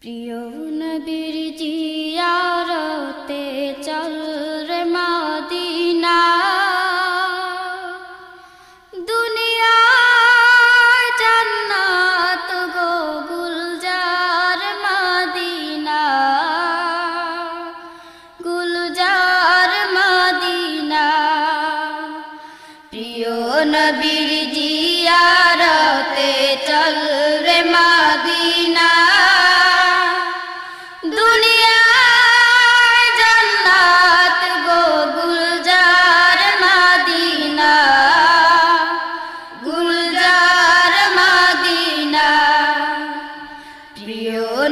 প্রিয় নবীর জিয়ারতে চল রে মদিনা, দুনিয়া জান্নাত গো গুলজার মদিনা, গুলজার মদিনা। প্রিয় নবীর জিয়ারতে চল রে মদিনা,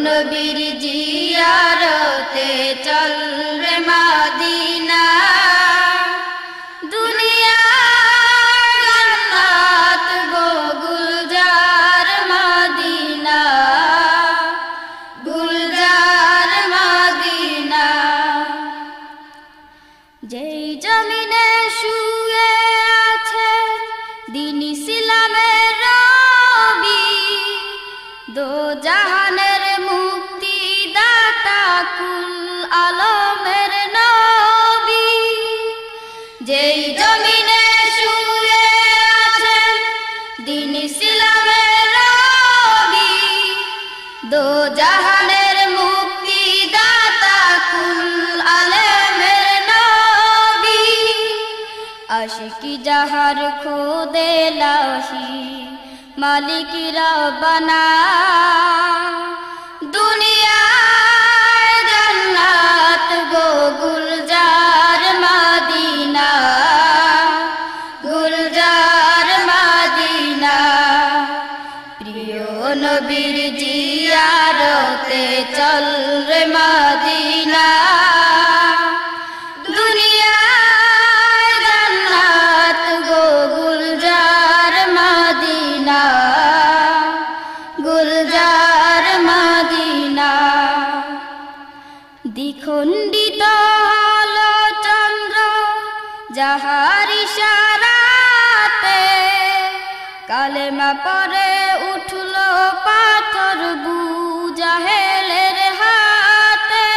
নবীর জিয়ারতে চল রে মদিনা, দুনিয়া জান্নাত গো গুলজার মদিনা, গুলজার মদিনা। যেই জমিনে শুয়ে আছে দ্বীন ইসলামের রবি, দো জাহানের মুক্তি দাতা কুল আলমের নবী। যেই জমিনে শুয়ে আছেন দ্বীন ইসলামের রবি, দো জাহানের মুক্তি দাতা কুল আলমের নবী। আশিকি যাহার খোদে লাহি মালিক রব্বানা, দুনিয়া জান্নাত গো গুলজার মদিনা, গুলজার মদিনা। প্রিয় নবীর জিয়ারতে চল রে মদিনা, দুনিয়া জান্নাত গো গুলজার মদিনা, গুলজার মদিনা। দ্বিখণ্ডিত হলো চন্দ্র যাহার ইশারাতে, কালেমা পরে উঠল পাথর বুজাহেলের হাতে।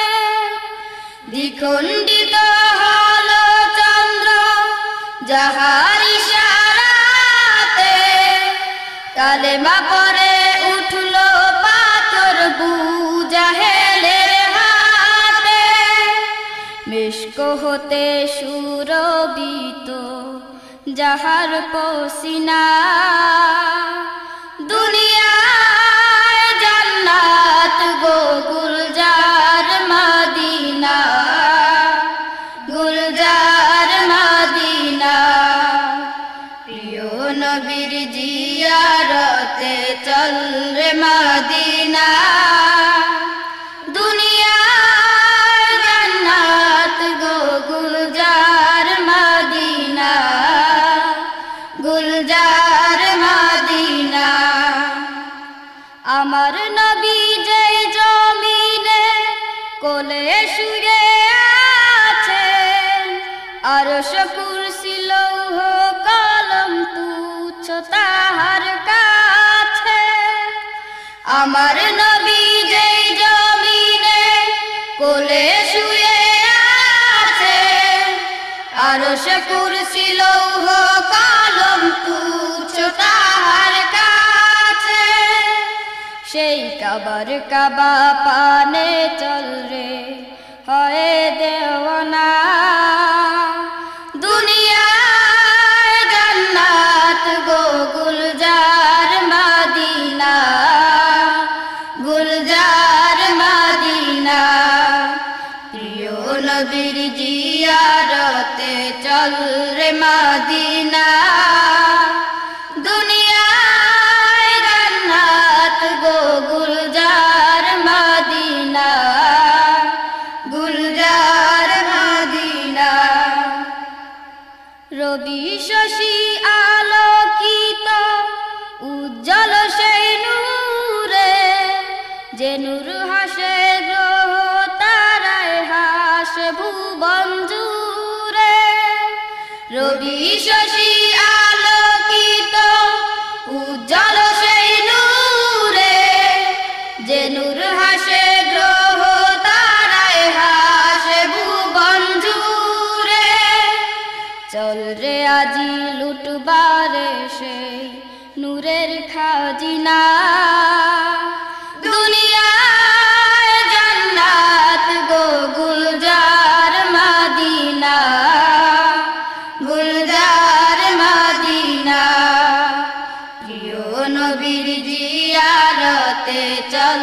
দ্বিখণ্ডিত হলো চন্দ্র যাহার ইশারাতে, কালেমা পরে উঠল পাথর বুজাহেলের হাতে। মিশক হতে সুরবিত যাহার পসিনা, দুনিয়া জান্নাত গো গুলজার মদিনা, গুলজার মদিনা। প্রিয় নবীর জিয়ারতে চল রে মদিনা, দুনিয়া জান্নাত গো গুলজার মদিনা, গুলজার মদিনা। আমার নবী যে জমিনে কোলে শুয়ে আছেন, আরশ কুরসি লৌহ কলম তুচ্ছ তাহার কাছে। আমার নবী যে জমিনে কোলে শুয়ে আছেন, আরশ কুরসি লৌহ কলম তুচ্ছ তাহার কাছে। সেই কাবার কাবা পানে চল রে হয় দেওয়ানা, দুনিয়া জান্নাত গো গুলজার মদিনা, গুলজার মদিনা। প্রিয় নবীর জিয়ারতে চল রে মদিনা, দুনিয়া জান্নাত গো গুলজার মদিনা, গুলজার মদিনা। সেই নূরের খাজিনা দুনিয়ায় জান্নাত গো গুলজার মদিনা গুলজার মদিনা প্রিয় নবীর জিয়ারতে চল